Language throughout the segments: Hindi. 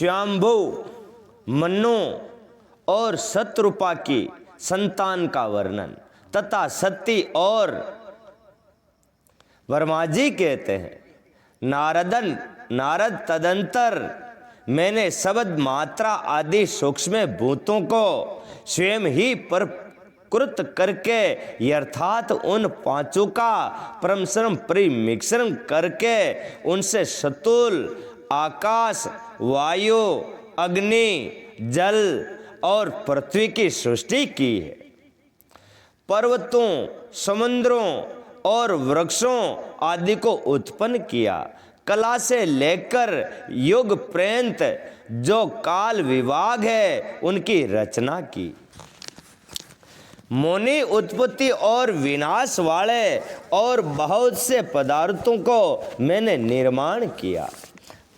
स्वयंभू, मनु और शत्रुपा की संतान का वर्णन तथा सती और वर्मा जी कहते हैं, नारद तदंतर मैंने शब्द मात्रा आदि सूक्ष्म भूतों को स्वयं ही प्रकृत करके अर्थात उन पांचों का परमश्रम परिमिश्रण करके उनसे स्थूल आकाश, वायु, अग्नि, जल और पृथ्वी की सृष्टि की है। पर्वतों, समुद्रों और वृक्षों आदि को उत्पन्न किया। कला से लेकर युग पर्यंत जो काल विभाग है उनकी रचना की। मुनि उत्पत्ति और विनाश वाले और बहुत से पदार्थों को मैंने निर्माण किया,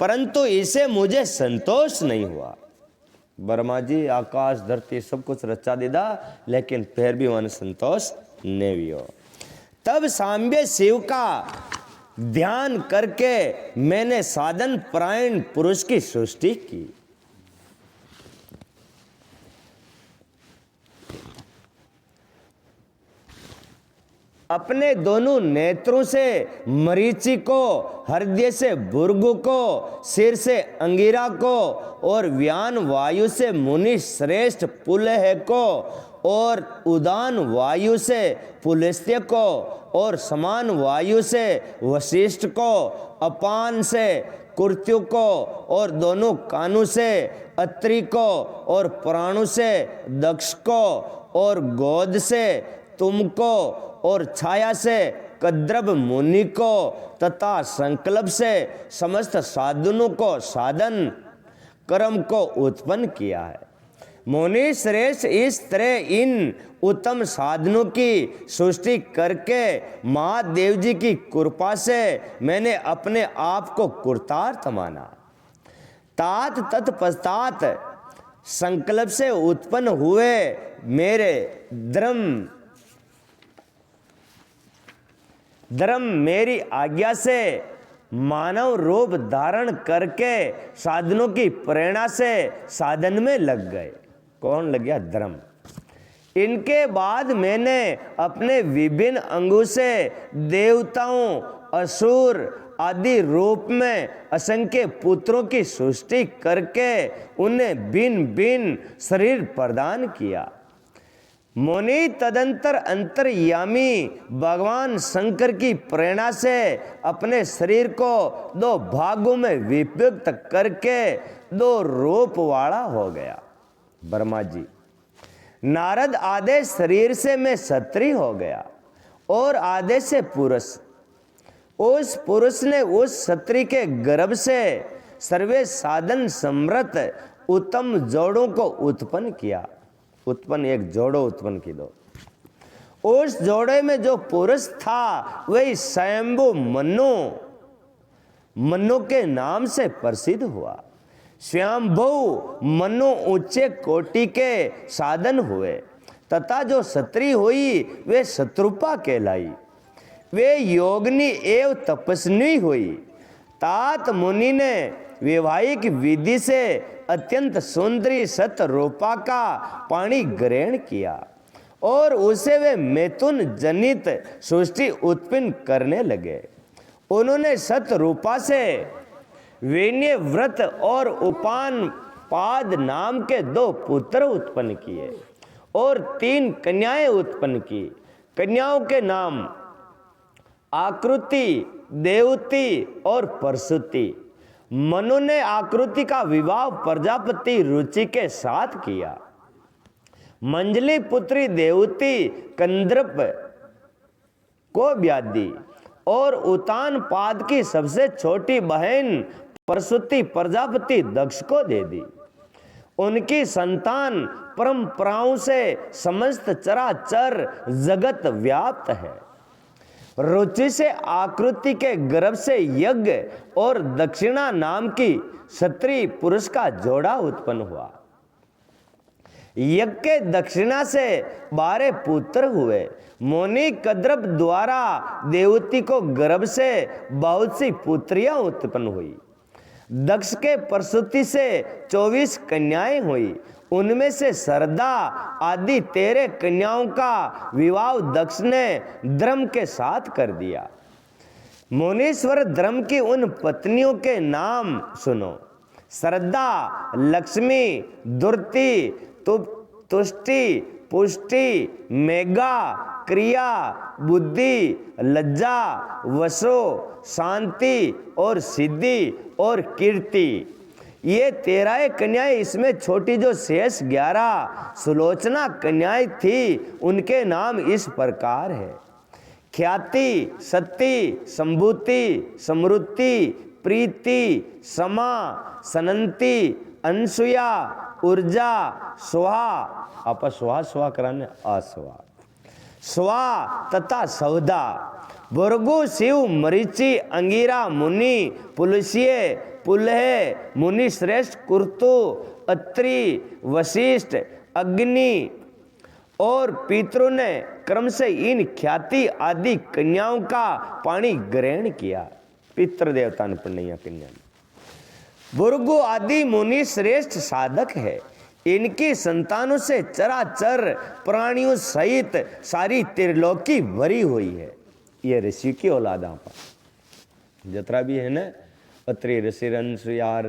परंतु इसे मुझे संतोष नहीं हुआ। वर्मा जी आकाश धरती सब कुछ रचा दीदा, लेकिन फिर भी उन्हें संतोष नहीं हुआ। तब सांबे शिव का ध्यान करके मैंने साधन परायण पुरुष की सृष्टि की। अपने दोनों नेत्रों से मरीचि को, हृदय से भृगु को, सिर से अंगिरा को और व्यान वायु से मुनि श्रेष्ठ पुलह को और उदान वायु से पुलस्त्य को और समान वायु से वशिष्ठ को, अपान से कुर्त्यु को और दोनों कानों से अत्रि को और प्राणु से दक्ष को और गोद से तुमको और छाया से कद्रव मुनि को तथा संकल्प से समस्त साधनों को, साधन कर्म को उत्पन्न किया है। मुनि श्रेष्ठ इस तरह इन उत्तम साधनों की सृष्टि करके महादेव जी की कृपा से मैंने अपने आप को कृतार्थ माना। तात तत्पश्चात संकल्प से उत्पन्न हुए मेरे धर्म मेरी आज्ञा से मानव रूप धारण करके साधनों की प्रेरणा से साधन में लग गए। कौन लग गया? धर्म। इनके बाद मैंने अपने विभिन्न अंगों से देवताओं, असुर आदि रूप में असंख्य पुत्रों की सृष्टि करके उन्हें भिन्न भिन्न शरीर प्रदान किया। मुनि तदंतर अंतर्यामी भगवान शंकर की प्रेरणा से अपने शरीर को दो भागों में विभक्त करके दो रूप वाला हो गया। वर्मा जी, नारद आधे शरीर से मैं क्षत्रिय हो गया और आधे से पुरुष। उस पुरुष ने उस क्षत्रिय के गर्भ से सर्वे साधन समृद्ध उत्तम जोड़ों को उत्पन्न किया। एक जोड़ो उत्पन्न की दो। उस जोड़े में जो पुरुष था वही स्वयंभू मनु के नाम से प्रसिद्ध हुआ। स्वयंभू मनु ऊंचे कोटि के साधन हुए तथा जो क्षत्रिय हुई वे शत्रुपा कहलाई। वे योगिनी एवं तपस्वी हुई। तात मुनि ने वैवाहिक विधि से अत्यंत सुंदरी शतरूपा का पाणी ग्रहण किया और उसे वे मैथुन जनित सृष्टि उत्पन्न करने लगे। उन्होंने शतरूपा से वेण्य व्रत और उपान पाद नाम के दो पुत्र उत्पन्न किए और 3 कन्याएं उत्पन्न की। कन्याओं के नाम आकृति, देवती और परसुति। मनु ने आकृति का विवाह प्रजापति रुचि के साथ किया। मंजली पुत्री देवती कंद्रप को ब्याह दी और उतान पाद की सबसे छोटी बहन परसुति प्रजापति दक्ष को दे दी। उनकी संतान परंपराओं से समस्त चराचर जगत व्याप्त है। रुचि से आकृति के गर्भ से यज्ञ और दक्षिणा नाम की क्षत्रिय पुरुष का जोड़ा उत्पन्न हुआ। यज्ञ के दक्षिणा से 12 पुत्र हुए। मुनि कद्रप द्वारा देवती को गर्भ से बहुत सी पुत्रियां उत्पन्न हुई। दक्ष के प्रसूति से 24 कन्याएं हुई। उनमें से सरदा आदि 13 कन्याओं का विवाह दक्ष ने द्रम के साथ कर दिया। मुनीश्वर द्रम की उन पत्नियों के नाम सुनो। सरदा, लक्ष्मी, दुर्ति, तुष्टि, पुष्टि, मेघा, क्रिया, बुद्धि, लज्जा, वसो, शांति और सिद्धि और कीर्ति। ये 13 कन्याएं, इसमें छोटी जो शेष 11 सुलोचना कन्याएं थी, उनके नाम इस प्रकार है। ख्याति, सती, संभूति, समृद्धि, प्रीति, समा, सनंती, अनसुया, ऊर्जा, सुहा, आप सुहा कराने आसवा, स्वा तथा सौदा। भृगु, शिव, मरीचि, अंगिरा, मुनि, पुलस्ये, पुलहे, मुनि श्रेष्ठ, कुर्तु, अत्रि, वशिष्ठ, अग्नि और पितरों ने क्रम से इन ख्याति आदि कन्याओं का पाणी ग्रहण किया। पितृ देवता ने पढ़निया कन्या। भृगु आदि मुनि श्रेष्ठ साधक है। इनकी संतानों से चराचर प्राणियों सहित सारी त्रिलोकी भरी हुई है। ये ऋषि की औलाद पर जतरा भी है ना, अत्रि ऋषि, रंस यार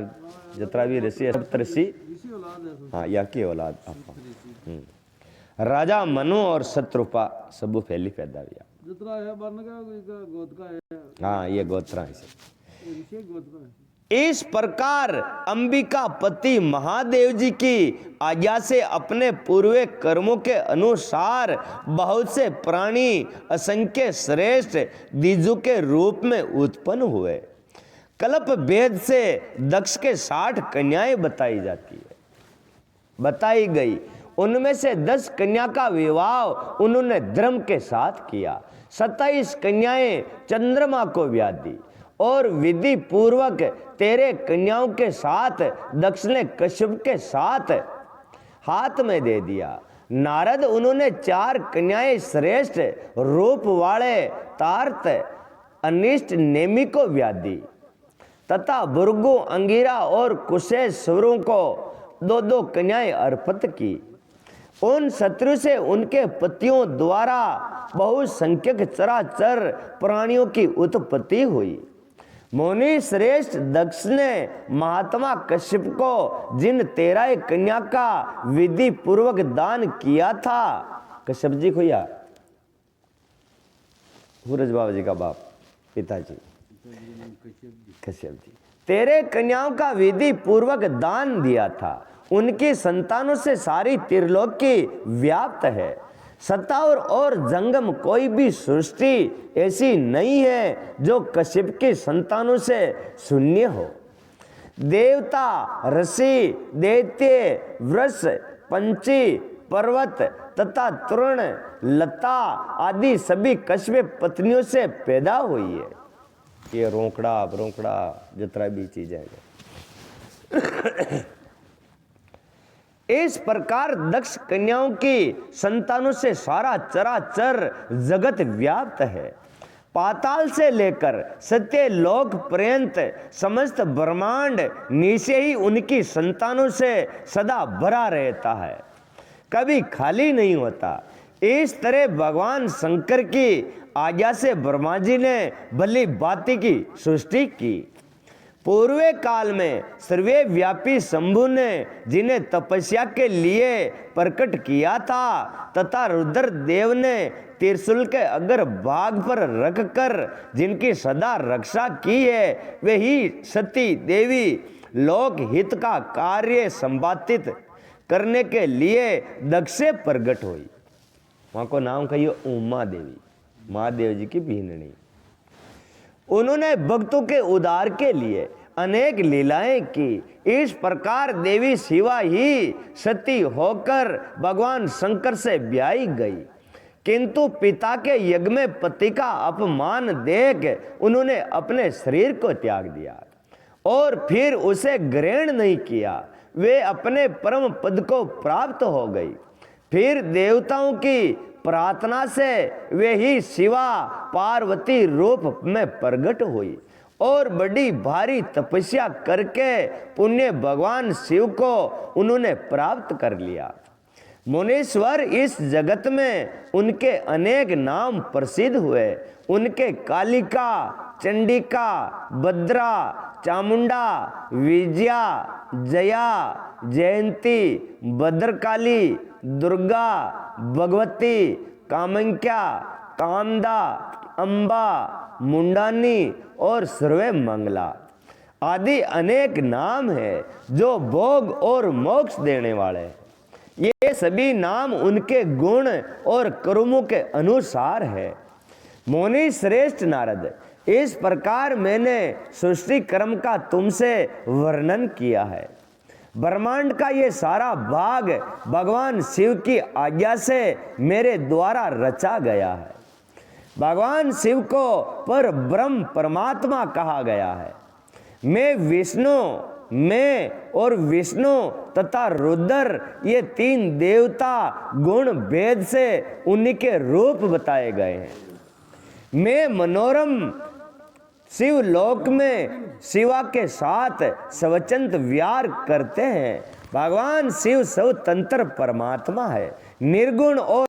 जतरा भी ऋषि, सप्त ऋषि, हाँ या की औलाद आपा। राजा मनु और शत्रुपा सब फैली पैदा हुआ। जतरा है वर्ण का गोद का है। हाँ ये गोत्रा है। ऋषि गोद का है। इस प्रकार अंबिका पति महादेव जी की आज्ञा से अपने पूर्व कर्मों के अनुसार बहुत से प्राणी असंख्य श्रेष्ठ द्विजु के रूप में उत्पन्न हुए। कल्प भेद से दक्ष के 60 कन्याएं बताई जाती है, बताई गई। उनमें से 10 कन्या का विवाह उन्होंने धर्म के साथ किया। 27 कन्याएं चंद्रमा को ब्याह दी और विधि पूर्वक 13 कन्याओं के साथ दक्ष ने कश्यप के साथ हाथ में दे दिया। नारद उन्होंने 4 कन्याएं श्रेष्ठ रूप वाले तार्त, अनिष्ट, नेमि को ब्याह दी तथा भृगु, अंगिरा और कुशेश्वरों को 2-2 कन्याएं अर्पित की। उन शत्रु से उनके पतियों द्वारा बहुसंख्यक चराचर प्राणियों की उत्पत्ति हुई। मुनि श्रेष्ठ दक्ष ने महात्मा कश्यप को जिन 13 कन्या का विधि पूर्वक दान किया था, कश्यप जी को या सूरज बाबा जी का बाप पिताजी कश्यप जी 13 कन्याओं का विधि पूर्वक दान दिया था। उनकी संतानों से सारी त्रिलोकी व्याप्त है। सतावर और जंगम कोई भी सृष्टि ऐसी नहीं है जो कश्यप की संतानों से शून्य हो। देवता, ऋषि, दैत्य, वृष, पंछी, पर्वत तथा तृण, लता आदि सभी कश्यप पत्नियों से पैदा हुई है। ये रोकड़ा ब्रोकड़ा जितना भी चीज है। इस प्रकार दक्ष कन्याओं की संतानों से सारा चराचर जगत व्याप्त है। पाताल से लेकर सत्य लोक पर्यंत समस्त ब्रह्मांड नीचे ही उनकी संतानों से सदा भरा रहता है, कभी खाली नहीं होता। इस तरह भगवान शंकर की आज्ञा से ब्रह्मा जी ने भली भांति की सृष्टि की। पूर्व काल में सर्वव्यापी शंभु ने जिन्हें तपस्या के लिए प्रकट किया था तथा रुद्र देव ने त्रिशूल के अगर भाग पर रखकर जिनकी सदा रक्षा की है, वे ही सती देवी लोक हित का कार्य संपादित करने के लिए दक्ष से प्रकट हुई। वहां को नाम कहिए उमा देवी, महादेव जी की बहननी। उन्होंने भक्तों के उद्धार के लिए अनेक लीलाएं की। इस प्रकार देवी शिवा ही सती होकर भगवान शंकर से ब्याही गई, किंतु पिता के यज्ञ में पति का अपमान देख उन्होंने अपने शरीर को त्याग दिया और फिर उसे ग्रहण नहीं किया। वे अपने परम पद को प्राप्त हो गई। फिर देवताओं की प्रार्थना से वे ही शिवा पार्वती रूप में प्रकट हुई और बड़ी भारी तपस्या करके पुण्य भगवान शिव को उन्होंने प्राप्त कर लिया। मुनीश्वर इस जगत में उनके अनेक नाम प्रसिद्ध हुए। उनके कालिका, चंडिका, भद्रा, चामुंडा, विजया, जया, जयंती, भद्रकाली, दुर्गा, भगवती, कामख्या, कामदा, अम्बा, मुंडानी और सर्वे मंगला आदि अनेक नाम है जो भोग और मोक्ष देने वाले हैं। ये सभी नाम उनके गुण और कर्मों के अनुसार है। मुनि श्रेष्ठ नारद, इस प्रकार मैंने सृष्टि क्रम का तुमसे वर्णन किया है। ब्रह्मांड का ये सारा भाग भगवान शिव की आज्ञा से मेरे द्वारा रचा गया है। भगवान शिव को पर ब्रह्म परमात्मा कहा गया है। मैं विष्णु, मैं और विष्णु तथा रुद्र ये तीन देवता गुण भेद से उन्हीं के रूप बताए गए हैं। मैं मनोरम शिवलोक में शिवा के साथ स्वचंत विहार करते हैं। भगवान शिव स्वतंत्र परमात्मा है, निर्गुण और